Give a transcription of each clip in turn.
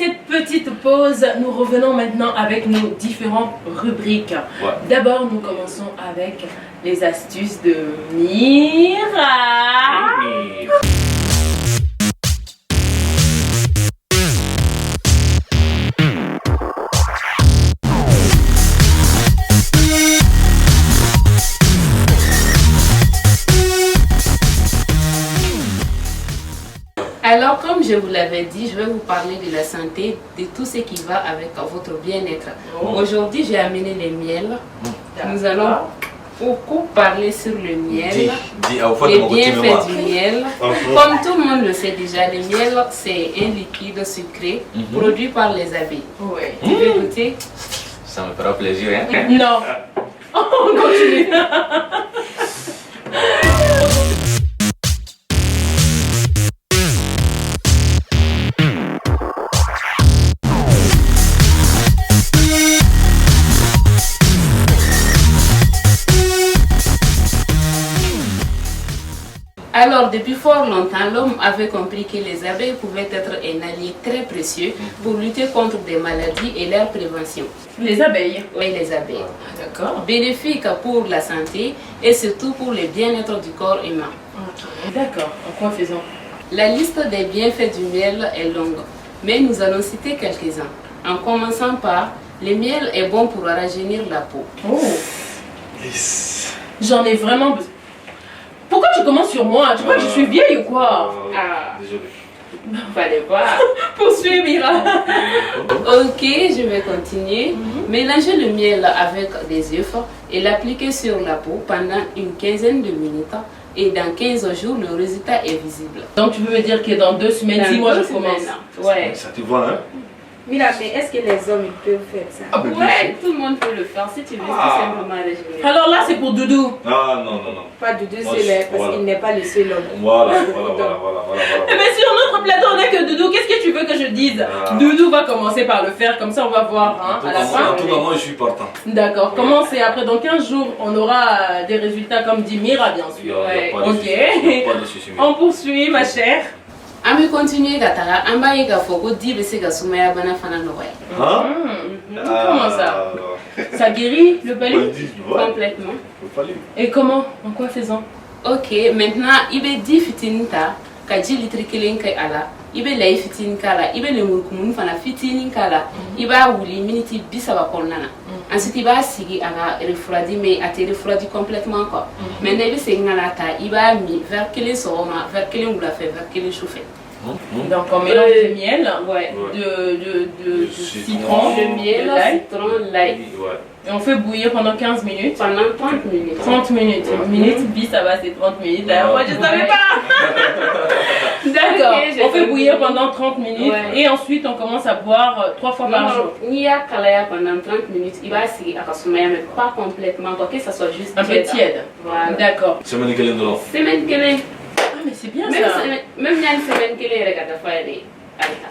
cette petite pause, nous revenons maintenant avec nos différentes rubriques. Ouais. D'abord, nous commençons avec les astuces de Mira. Alors, comme je vous l'avais dit, je vais vous parler de la santé, de tout ce qui va avec votre bien-être. Aujourd'hui, j'ai amené les miels. Nous allons beaucoup parler sur le miel, les bienfaits du miel. Comme tout le monde le sait déjà, le miel, c'est un liquide sucré produit par les abeilles. Ouais. Tu veux goûter? Ça me fera plaisir, hein? Non. On continue. Alors, depuis fort longtemps, l'homme avait compris que les abeilles pouvaient être un allié très précieux pour lutter contre des maladies et leur prévention. Les abeilles. Oui, les abeilles. D'accord. Bénéfiques pour la santé et surtout pour le bien-être du corps humain. D'accord. En quoi faisons? La liste des bienfaits du miel est longue, mais nous allons citer quelques-uns. En commençant par, le miel est bon pour rajeunir la peau. Oh. J'en ai vraiment besoin. Pourquoi tu commences sur moi? Tu crois que je suis vieille ou quoi? Désolé. Fallait pas. Poursuis, Mira. Ok, je vais continuer. Mélangez le miel avec des œufs et l'appliquer sur la peau pendant une quinzaine de minutes. Et dans 15 jours, le résultat est visible. Donc tu veux me dire que dans 2 semaines, si moi je commence? Ouais. Ça te voit, hein? Mira, mais est-ce que les hommes ils peuvent faire ça? Ah, mais Ouais, tout le monde peut le faire si tu veux tout simplement rajeunir. alors là, c'est pour Doudou. Ah non, non, non. Pas de deux Moi, seuls, parce voilà. qu'il n'est pas le seul homme. Voilà, Il y a beaucoup d'hommes. voilà. Mais sur notre plateau, on n'a que Doudou. Qu'est-ce que tu veux que je dise? Ah. Doudou va commencer par le faire, comme ça on va voir hein, à la En fin. tout cas, moi, je suis partant. D'accord, commencez. Après, dans 15 jours, on aura des résultats comme dit Mira, bien Il n'y sûr. a, Ouais. pas de Ok. souci. Il y a pas de souci. On poursuit, ma chère. An bɛ continuer ka taga an b'a ye k'a fɔ ko di bɛ se ka sumaya bana fana nɔgɔya. Hein? Comment ça? Ça guérit le palu? Complètement. Et comment? En quoi faisant? Ok, maintenant i bɛ di fitinin ta ka ji litiri kelen kɛ a la i bɛ layi fitinin k'a la i bɛ lemurukumuni fana fitinin k'a la i b'a wuli miniti 30 kɔnɔna na. Ensuite i b'a sigi a ka refroidi mais a tɛ refroidi complètement quoi. Maintenant i bɛ segin ka na ta i b'a min verre kelen sɔgɔma verre kelen wulafɛ verre kelen sufɛ. Donc on mélange le miel, Ouais. de citron, Le miel, de l'ail, citron, l'ail. et on fait bouillir pendant 15 minutes. Pendant 30 minutes. 30 minutes. Une minute, bis, ça va, c'est 30 minutes. Là, moi, je savais pas. D'accord. Ok, j'ai On fait compris. bouillir pendant 30 minutes Ouais. et ensuite on commence à boire 3 fois par jour. N'i y'a kalaya pendant 30 minutes, il va sigi a ka sumaya mais pas complètement quoi, que ça soit juste Un peu tiède. Voilà. D'accord. Semaine kelen dɔrɔn. Semaine kelen. Ah, mais c'est bien Même ça. même ɲani semaine kelen yɛrɛ ka dafa yɛrɛ ale ta.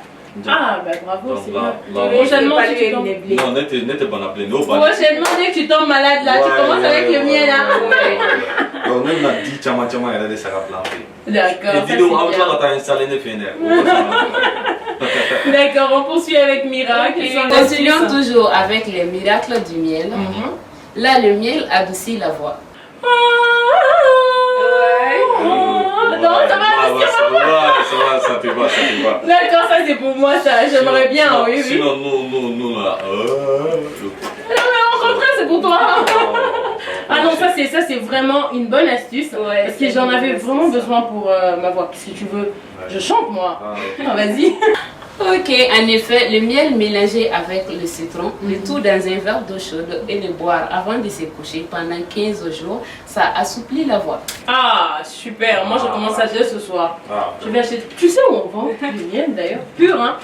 Ah, bah bravo, c'est bien. Là, Prochainement, Pas si lui tu et tombes... les blés. non, n'était pas appelé. Non, pas. Prochainement, dès que tu tombes malade là, tu commences avec le miel là. Donc, même la dit chama yɛrɛ de saga plan fɛ. D'accord. Et ça, dis donc, on c'est va bien. taa installer ne fɛ dɛ. D'accord, on poursuit avec Mira. Quels sont les Continuons astuces? toujours avec les miracles du miel. Là, le miel adoucit la voix. Non, ça va, Ça te va. d'accord, ça c'est pour moi, ça. J'aimerais bien, oui, oui. Sinon, nous là. Non, mais au contraire, c'est pour toi. Ah non, ça c'est vraiment une bonne astuce. Ouais, Parce que c'est j'en une avais bonne vraiment astuce. besoin pour ma voix. Si tu veux, je chante moi. Ah, vas-y. Ok, en effet, le miel mélangé avec le citron, le tout dans un verre d'eau chaude et le boire avant de se coucher pendant 15 jours, ça assouplit la voix. Ah, super. Moi, je commence à dire ce soir. Ah, Je vais acheter. Tu sais où on vend du miel d'ailleurs? Pur, hein?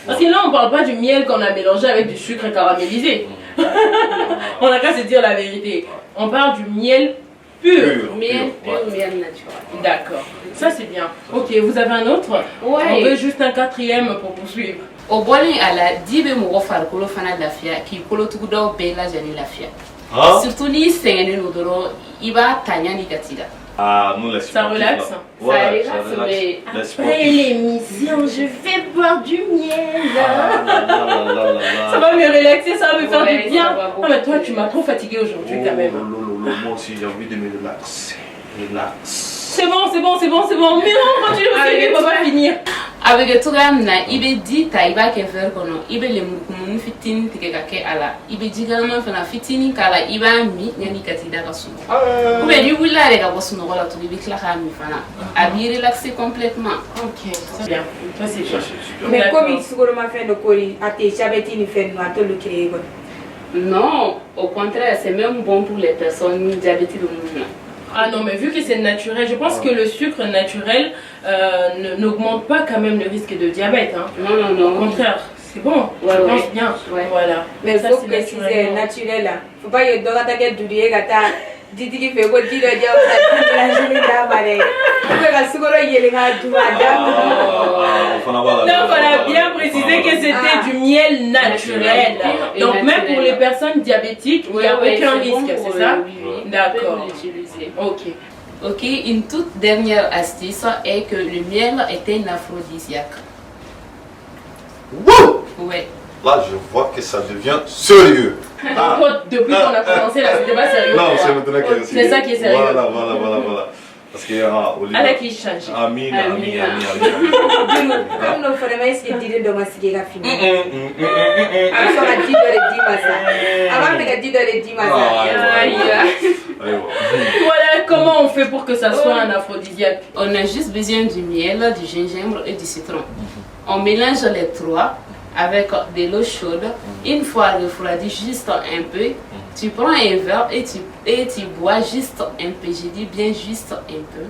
Parce que là, on parle pas du miel qu'on a mélangé avec du sucre caramélisé. On n'a qu'à se dire la vérité. On parle du miel pur. Miel pur, miel naturel. D'accord. Ça, c'est bien. Ok, vous avez un autre? Ouais. On veut juste un 4e pour poursuivre. O bɔlen a la di bɛ mɔgɔ farikolo fana lafiya k'i kolotugudaw bɛɛ lajɛlen lafiya. Ah. Surtout n'i sɛgɛnnen don dɔrɔn i b'a ta ɲani ka t'i la. Ah, nous, les Ça sportifs, relaxe. là. Ça Ouais, relaxe, ça relaxe. mais Les Après sportifs. l'émission, je vais boire du miel. Ah là là là là là. Ça va me relaxer, ça va me faire Ouais, du bien. ça va Ah beaucoup mais toi, tu mieux. m'as trop fatigué aujourd'hui quand même. Moi aussi, j'ai envie de me relaxer. Relax. C'est bon, c'est bon, c'est bon, c'est bon. Mais non, continue parce que on va pas finir. avec cogoya min na i bɛ di ta i b'a kɛ verre kɔnɔ i bɛ lemurukumuni fitinin tigɛ ka kɛ a la i bɛ jikalaman fana fitinin k'a la i b'a min yanni ka t'i da ka sunɔgɔ ou bien n'i wulila yɛrɛ ka bɔ sunɔgɔ la tugun i bɛ tila k'a min fana a b'i relaxer complètement. Ok, c'est bien. Ça c'est Ça, bien. c'est super. Mais D'accord. comme sukoromafɛn dɔ kori a tɛ jabɛti ni fɛn ninnu a t'olu créer kɔni. Non, au contraire, c'est même bon pour les personnes diabétiques de mouvement. Ah non, mais vu que c'est naturel, je pense que le sucre naturel n'augmente pas quand même le risque de diabète. Hein. Non, non, non. Au contraire, c'est bon, Ouais, je ouais. pense bien. Ouais. Voilà. Mais ça, faut c'est préciser naturellement. naturel là. Faut pas que dɔ ka taa kɛ duuru ye ka taa ditigi fɛ ko di dɔ di aw ka taa d'a ma dɛ. Ou bien ka sukaro yɛlɛ k'a dun a da kɔnɔ. Donc on a bien précisé que c'était du miel naturel. Et Donc même naturel. pour les personnes diabétiques, il n'y a Ouais, aucun c'est bon risque, pour c'est ça? oui, oui. D'accord. On peut l'utiliser. Ok. Ok, une toute dernière astuce est que le miel est un aphrodisiaque. Wouh! Ouais. Là, je vois que ça devient sérieux. Donc toi, depuis qu'on a commencé là, c'était pas sérieux. Non, pour c'est toi. maintenant que C'est ça qui est sérieux. Voilà. Parce que, Olivier. À la qui change. Amin. Duru comme n'o fana ma est ce que diden dɔ ma sigi ka fini. A bɛ sɔn ka di dɔ de d'i ma sa. A b'a fɛ ka di dɔ de d'i ma sa. Voilà comment on fait pour que ça soit un aphrodisiaque. On a juste besoin du miel, du gingembre et du citron. On mélange les trois avec de l'eau chaude. Une fois refroidi juste un peu, tu prends un verre et tu bois juste un peu. Je dis bien juste un peu.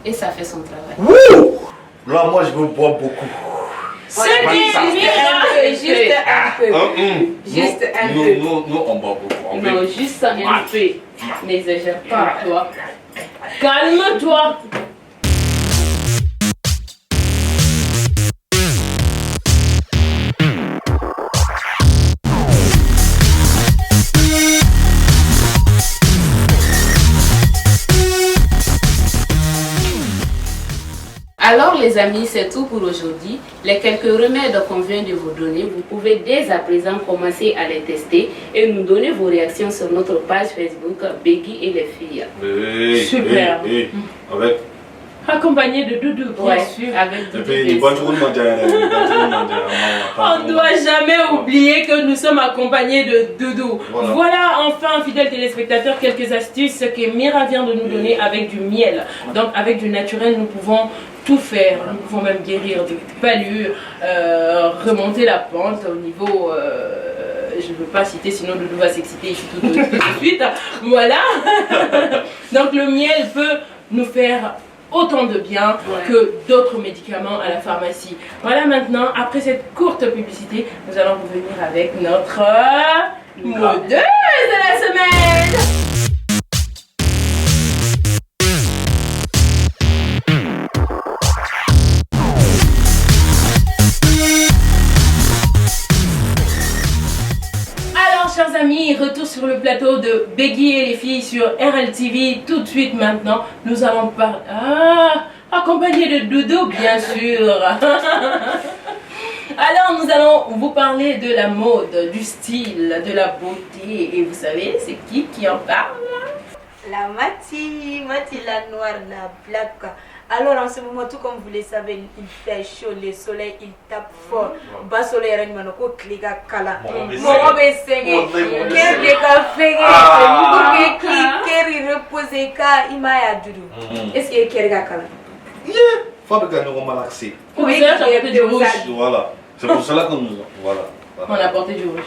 Et ça fait son travail. Wouh! Là, moi, je veux boire beaucoup. C'est Juste un peu, juste un peu. Juste un peu. Nous, on boit beaucoup. On Non, veut- juste un peu. N'exagère pas. Toi. Calme-toi. Alors les amis, c'est tout pour aujourd'hui. Les quelques remèdes qu'on vient de vous donner, vous pouvez dès à présent commencer à les tester et nous donner vos réactions sur notre page Facebook Beggy et les filles. Hey, Super. hey, hey. Avec. Accompagné de Doudou, bien Ouais, sûr. avec Et du puis, il bonne journée, On ne doit jamais oublier que nous sommes accompagnés de Doudou. Voilà. Voilà enfin, fidèles téléspectateurs, quelques astuces que Mira vient de nous donner avec du miel. Donc avec du naturel, nous pouvons tout faire. Nous pouvons même guérir des palus, remonter la pente au niveau... je ne veux pas citer, sinon Doudou va s'exciter ici tout de suite. Voilà. Donc le miel peut nous faire autant de bien que d'autres médicaments à la pharmacie. Voilà, maintenant, après cette courte publicité, nous allons revenir avec notre modeuse de la semaine. Alors, chers amis, retour sur le plateau de Beggy et les filles sur RLTV. Tout de suite maintenant, nous allons parler... Ah, accompagné de Doudou, bien sûr. Alors, nous allons vous parler de la mode, du style, de la beauté. Et vous savez, c'est qui en parle? La Mati la noire, la black. Alors en ce moment, tout comme vous le savez, il fait chaud, le soleil il tape fort. Bas soleil rendu ko klika kala. Mɔgɔ bɛ sɛgɛn, kɛri de ka fɛngɛ, pour que k'i kɛri reposer ka i ma y'a duuru. Est-ce que kɛri ka kala? Fabrique nous malaxé. Pour ça, j'ai apporté du rouge. Voilà. C'est pour cela que nous. Voilà. On a apporté du rouge.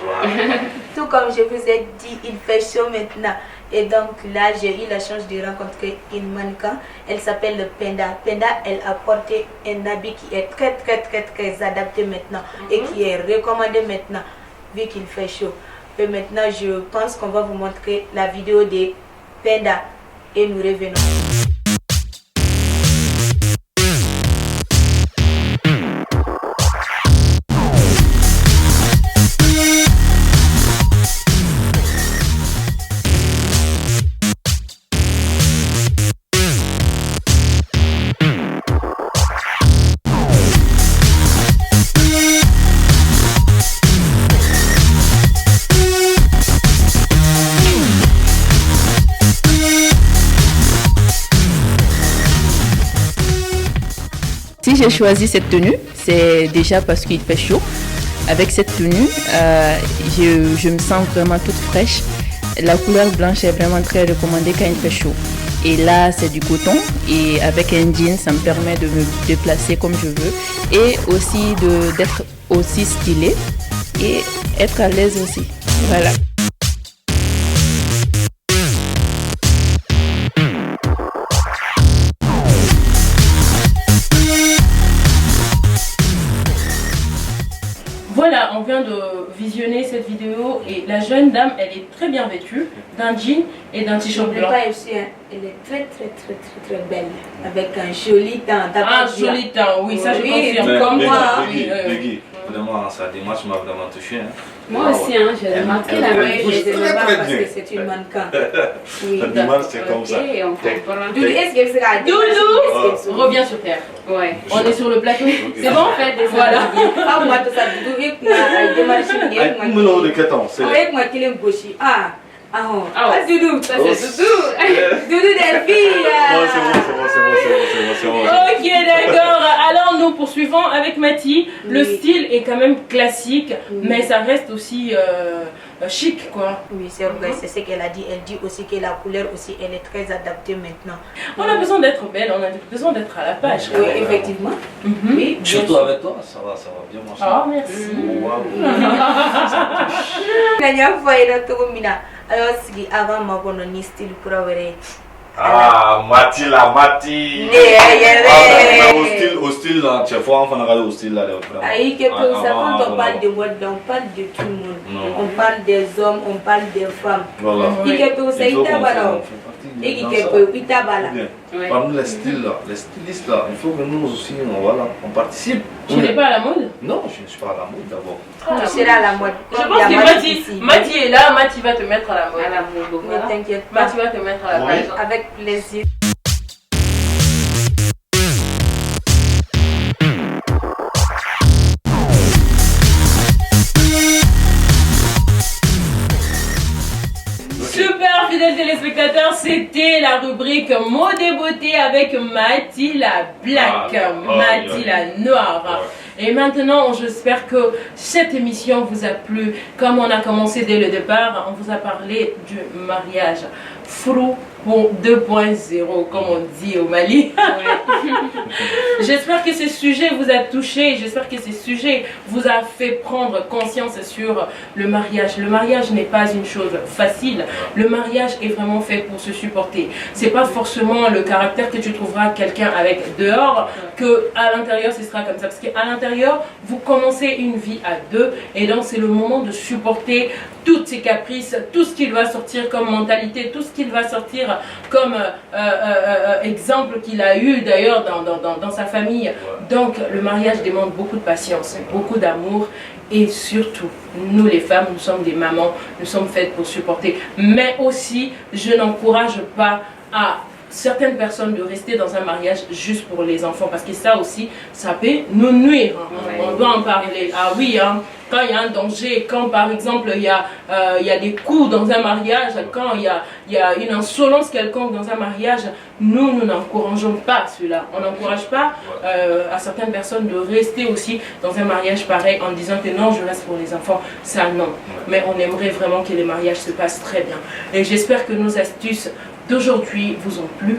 Tout comme je vous ai dit, il fait chaud maintenant. Et donc là, j'ai eu la chance de rencontrer une mannequin. Elle s'appelle Penda. Penda, elle a porté un habit qui est très adapté maintenant et qui est recommandé maintenant vu qu'il fait chaud. Et maintenant, je pense qu'on va vous montrer la vidéo de Penda et nous revenons. j'ai choisi cette tenue, c'est déjà parce qu'il fait chaud. Avec cette tenue, je me sens vraiment toute fraîche. La couleur blanche est vraiment très recommandée quand il fait chaud. Et là, c'est du coton et avec un jean, ça me permet de me déplacer comme je veux et aussi d'être aussi stylée et être à l'aise aussi. Voilà. Voilà, on vient de visionner cette vidéo et la jeune dame, elle est très bien vêtue, d'un jean et d'un t-shirt blanc. Aussi, hein. Elle est très belle, avec un joli teint. Un joli teint, oui, ça je confirme. Comme moi. Guy, vraiment, sa démarche m'a vraiment touché. Hein. Moi aussi, hein, j'ai remarqué la même chose. Je ne sais pas parce que c'est une mannequin. La démarche, c'est comme ça. Doudou, est-ce qu'elle sera Doudou, reviens sur terre. Ouais. On est sur le plateau. C'est bon, En fait, voilà. Ah, moi, tout ça, Doudou, avec moi, démarche bien. Avec moi, de 4 ans, c'est avec moi, qu'il est gaucher. Doudou, Ça, c'est Doudou. Doudou des filles. C'est bon. Ok, d'accord. Alors nous poursuivons avec Mathie. Le style est quand même classique, mais ça reste aussi chic, quoi. Oui, c'est vrai, c'est ce qu'elle a dit. Elle dit aussi que la couleur aussi, elle est très adaptée maintenant. On a besoin d'être belle, on a besoin d'être à la page. Oui, effectivement. Oui, Surtout avec toi, ça va bien marcher. Ah, merci. Dernière fois, il a tout mis là. Alors, si avant ma bonne style pour avoir. Ah, Mati. Au style là, tu vois, on va regarder au style là. Aïe, quand on parle de mode, on parle de tout le monde. On parle des hommes, on parle des femmes. Voilà. Parmi les styles là, les stylistes là, il faut que nous aussi on participe. Tu n'es pas à la mode? Non, je ne suis pas à la mode d'abord. Tu seras à la mode. Je pense que Mathie est là, Mathie va te mettre à la mode. À la mode, voilà. Ne t'inquiète pas. Mathie va te mettre à la page. Avec plaisir. Super fidèles téléspectateurs, c'était la rubrique mode et beauté avec Mathie la Black, Mathie la Noire. Et maintenant, j'espère que cette émission vous a plu. Comme on a commencé dès le départ, on vous a parlé du mariage. Frou pour 2.0, comme on dit au Mali. J'espère que ce sujet vous a touché, j'espère que ce sujet vous a fait prendre conscience sur le mariage. Le mariage n'est pas une chose facile. Le mariage est vraiment fait pour se supporter. C'est pas forcément le caractère que tu trouveras quelqu'un avec dehors, que à l'intérieur ce sera comme ça. Parce qu'à l'intérieur, vous commencez une vie à deux et donc c'est le moment de supporter toutes ses caprices, tout ce qu'il va sortir comme mentalité, tout ce qu'il va sortir comme exemple qu'il a eu d'ailleurs dans sa famille. Donc le mariage demande beaucoup de patience, beaucoup d'amour et surtout, nous les femmes, nous sommes des mamans, nous sommes faites pour supporter. Mais aussi, je n'encourage pas à certaines personnes de rester dans un mariage juste pour les enfants parce que ça aussi, ça peut nous nuire. On doit en parler. Ah oui, quand il y a un danger, quand par exemple il y a des coups dans un mariage, quand il y a une insolence quelconque dans un mariage, nous n'encourageons pas cela. On n'encourage pas à certaines personnes de rester aussi dans un mariage pareil en disant que non, je reste pour les enfants. Ça non. Mais on aimerait vraiment que les mariages se passent très bien. Et j'espère que nos astuces d'aujourd'hui vous ont plu.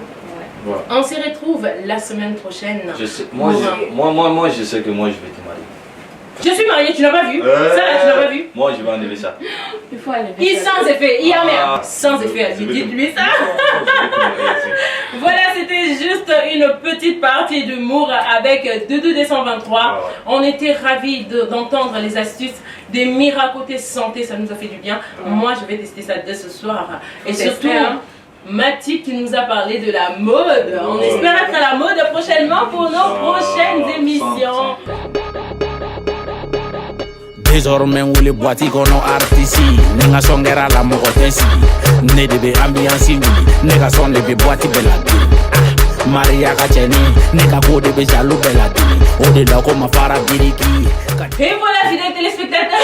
Voilà. On se retrouve la semaine prochaine. Je sais, moi, je sais que moi je vais te marier. Je suis mariée, tu n'as pas vu? Ça là, tu n'as pas vu? Moi je vais enlever ça. Il faut aller. Sans effet, sans effet, dites-lui ça. Voilà, c'était juste une petite partie d'humour avec Doudou 223. On était ravis d'entendre les astuces des miracles santé, ça nous a fait du bien. Moi je vais tester ça dès ce soir. Et surtout, Mathie qui nous a parlé de la mode. On espère être à la mode prochainement pour nos prochaines émissions. Désormais où les boîtes qu'on a artistes, n'enga songera la mogotesi, ne debe ambiance wuli, n'enga son debe boîte beladi. Maria Kacheni, n'enga ko debe jaloux beladi. Au-delà comme fara biriki. Et voilà, fidèles téléspectateurs.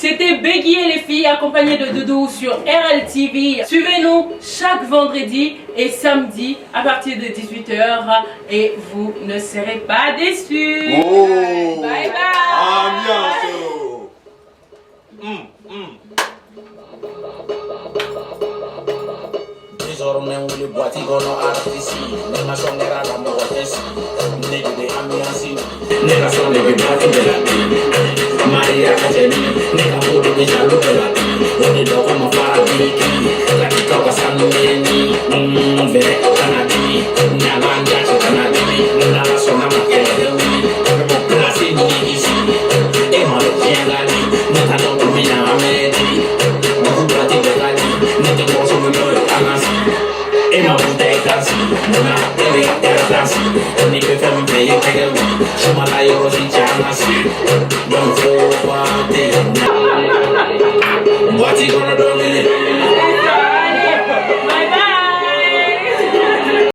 C'était Beggy et les filles accompagnées de Doudou sur RLTV. Suivez-nous chaque vendredi et samedi à partir de 18h et vous ne serez pas déçus. Oh. Bye bye. Ambiance. Désormais on les boîtes gono artisi Nena songera la mogotesi Negi de ambiansi Nega son de boîte de la vie Maria Kajeni Nega modo de jalo de la vie Oni dogo ma fara biki Laki toka sanuyeni Vere kanadi Nyaganja che kanadi Nala sona makedewi Klasi nigisi Ema lo jengali Neta no kumina amedi Mahubati begali Nete koso mwenye anasi Ema bouteille danse, mona télé air danse. On y peut faire me payer quelqu'un. Je m'en aille au Chichanas. Donc faut pas te. What you gonna do with it?